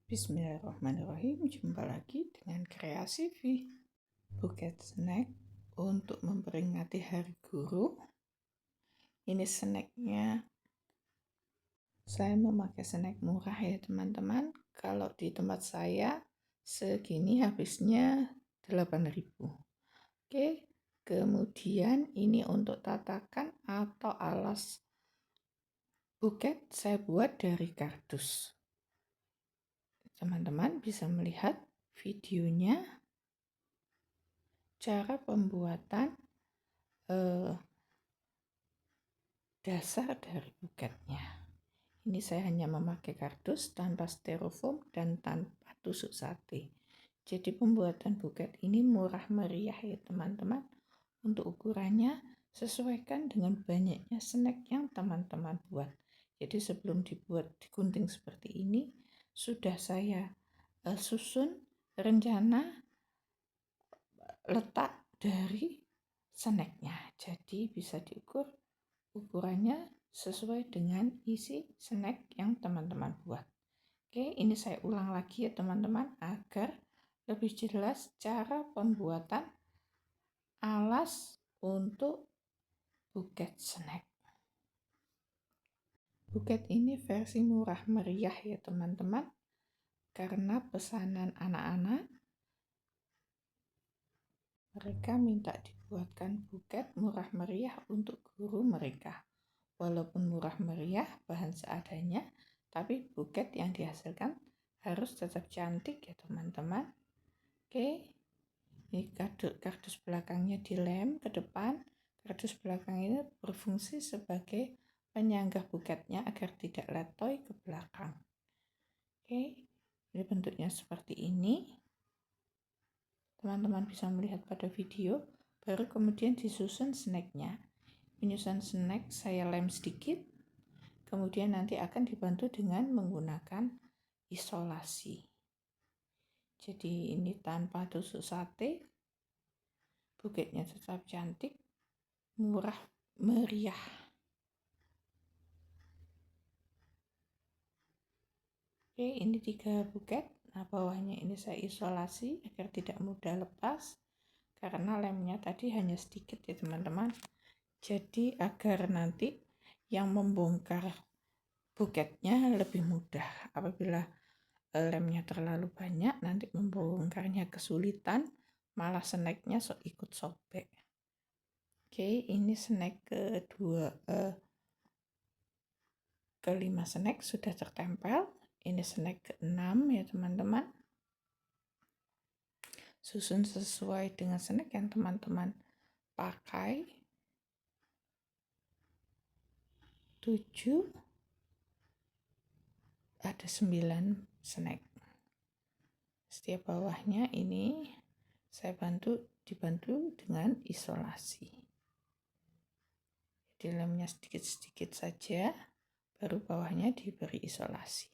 Bismillahirrahmanirrahim. Jumpa lagi dengan kreasi buket snack untuk memperingati Hari Guru. Ini snacknya, saya memakai snack murah ya teman-teman. Kalau di tempat saya segini habisnya 8.000. Oke, kemudian ini untuk tatakan atau alas buket saya buat dari kardus. Teman-teman bisa melihat videonya, cara pembuatan dasar dari buketnya. Ini saya hanya memakai kardus tanpa styrofoam dan tanpa tusuk sate. Jadi pembuatan buket ini murah meriah ya teman-teman. Untuk ukurannya sesuaikan dengan banyaknya snack yang teman-teman buat. Jadi sebelum dibuat digunting seperti ini, sudah saya susun rencana letak dari snacknya. Jadi bisa diukur ukurannya sesuai dengan isi snack yang teman-teman buat. Oke, ini saya ulang lagi ya teman-teman agar lebih jelas cara pembuatan alas untuk buket snack. Buket ini versi murah meriah ya teman-teman, karena pesanan anak-anak. Mereka minta dibuatkan buket murah meriah untuk guru mereka. Walaupun murah meriah, bahan seadanya, tapi buket yang dihasilkan harus tetap cantik ya teman-teman. Oke, ini kardus belakangnya dilem ke depan. Kardus belakang ini berfungsi sebagai penyangga buketnya agar tidak letoy ke belakang. Oke, ini bentuknya seperti ini. Teman-teman bisa melihat pada video, baru kemudian disusun snacknya. Penyusun snack saya lem sedikit, kemudian nanti akan dibantu dengan menggunakan isolasi. Jadi ini tanpa tusuk sate, buketnya tetap cantik, murah meriah. Oke, ini 3 buket. Nah, bawahnya ini saya isolasi agar tidak mudah lepas, karena lemnya tadi hanya sedikit ya teman-teman. Jadi agar nanti yang membongkar buketnya lebih mudah. Apabila lemnya terlalu banyak, nanti membongkarnya kesulitan, malah snacknya ikut sobek. Oke, ini snack kelima snack sudah tertempel. Ini snack ke-6 ya teman-teman. Susun sesuai dengan snack yang teman-teman pakai. 7, ada 9 snack. Setiap bawahnya ini saya dibantu dengan isolasi. Jadi lemnya sedikit-sedikit saja, baru bawahnya diberi isolasi.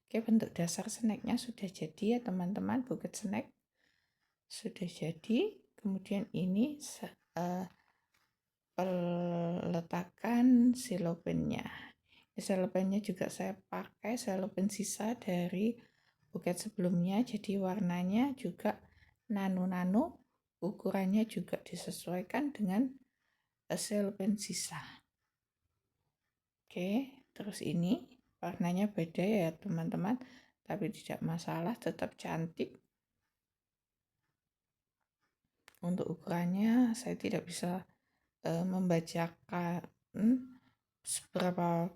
Oke, bentuk dasar snacknya sudah jadi ya teman-teman. Buket snack sudah jadi. Kemudian ini peletakan silopennya. Silopennya juga saya pakai silopen sisa dari buket sebelumnya, jadi warnanya juga nano-nano, ukurannya juga disesuaikan dengan silopen sisa. Oke, terus ini warnanya beda ya teman-teman, tapi tidak masalah, tetap cantik. Untuk ukurannya saya tidak bisa membacakan seberapa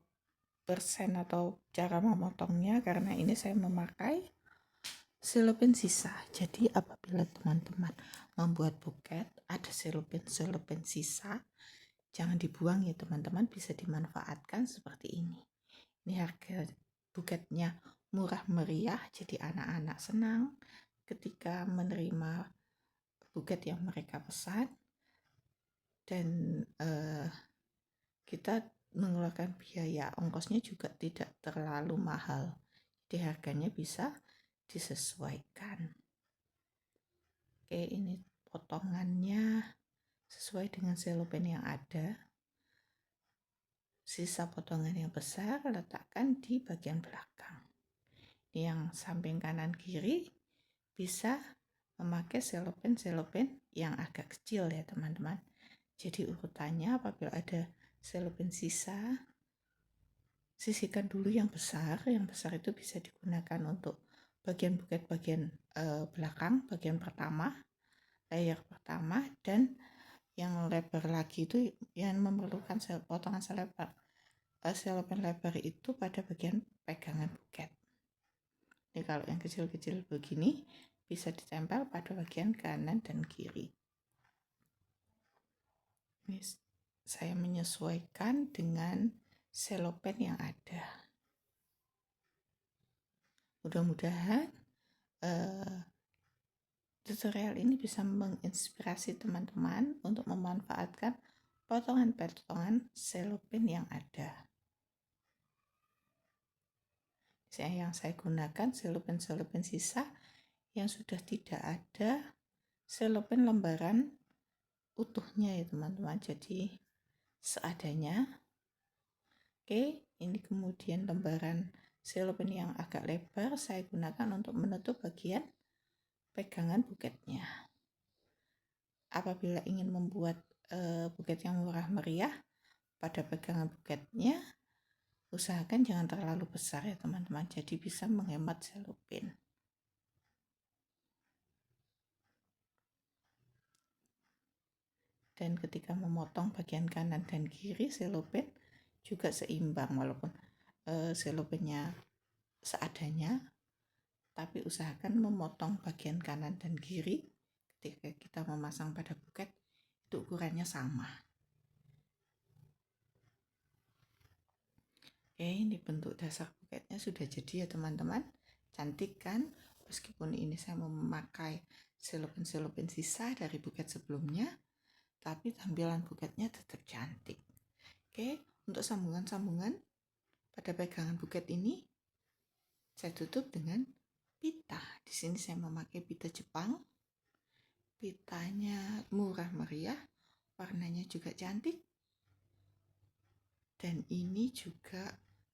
persen atau cara memotongnya, karena ini saya memakai silopen sisa. Jadi apabila teman-teman membuat buket ada silopen sisa, jangan dibuang ya teman-teman, bisa dimanfaatkan seperti ini. Ini harga buketnya murah meriah, jadi anak-anak senang ketika menerima buket yang mereka pesan, dan kita mengeluarkan biaya ongkosnya juga tidak terlalu mahal, jadi harganya bisa disesuaikan. Oke, ini potongannya sesuai dengan selopen yang ada. Sisa potongan yang besar letakkan di bagian belakang. yang samping kanan kiri bisa memakai selopen yang agak kecil ya teman-teman. Jadi urutannya apabila ada selopen sisa, sisihkan dulu yang besar itu bisa digunakan untuk bagian buket bagian belakang, bagian pertama, layer pertama, dan yang lebar lagi itu yang memerlukan potongan selopen lebar itu pada bagian pegangan buket. Jadi kalau yang kecil-kecil begini bisa ditempel pada bagian kanan dan kiri. Ini saya menyesuaikan dengan selopen yang ada. Mudah-mudahan tutorial ini bisa menginspirasi teman-teman untuk memanfaatkan potongan-potongan selopen yang ada. Yang saya gunakan selopen sisa yang sudah tidak ada selopen lembaran utuhnya ya teman-teman, jadi seadanya. Oke, ini kemudian lembaran selopen yang agak lebar saya gunakan untuk menutup bagian pegangan buketnya. Apabila ingin membuat buket yang murah meriah, pada pegangan buketnya usahakan jangan terlalu besar ya teman-teman, jadi bisa menghemat selopen. Dan ketika memotong bagian kanan dan kiri selopen juga seimbang, walaupun selopennya seadanya, tapi usahakan memotong bagian kanan dan kiri ketika kita memasang pada buket itu ukurannya sama. Oke, ini bentuk dasar buketnya sudah jadi ya teman-teman. Cantik kan? Meskipun ini saya memakai selopen sisa dari buket sebelumnya, tapi tampilan buketnya tetap cantik. Oke, untuk sambungan-sambungan pada pegangan buket ini saya tutup dengan pita. Di sini saya memakai pita Jepang. Pitanya murah meriah, warnanya juga cantik, dan ini juga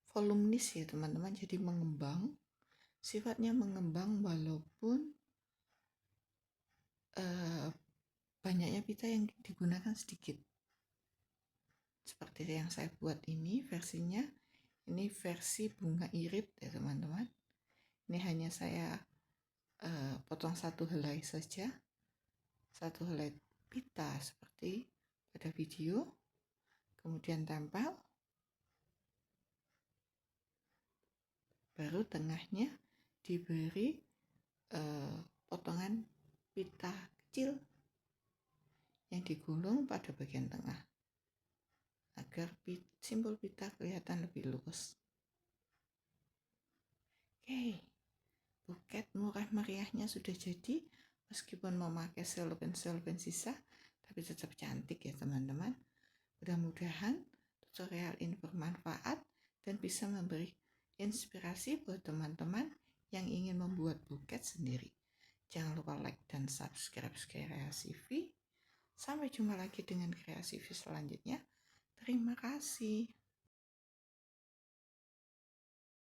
voluminis ya teman-teman, jadi mengembang, sifatnya mengembang walaupun banyaknya pita yang digunakan sedikit. Seperti yang saya buat ini versinya, ini versi bunga irit ya teman-teman. Ini hanya saya potong satu helai saja, satu helai pita seperti pada video, kemudian tempel, baru tengahnya diberi potongan pita kecil yang digulung pada bagian tengah agar simpul pita kelihatan lebih luas. Oke, buket murah meriahnya sudah jadi, meskipun memakai selopen sisa tapi tetap cantik ya teman-teman. Mudah-mudahan tutorial ini bermanfaat dan bisa memberi inspirasi buat teman-teman yang ingin membuat buket sendiri. Jangan lupa like dan subscribe Kreasi V. Sampai jumpa lagi dengan Kreasi V selanjutnya. Terima kasih.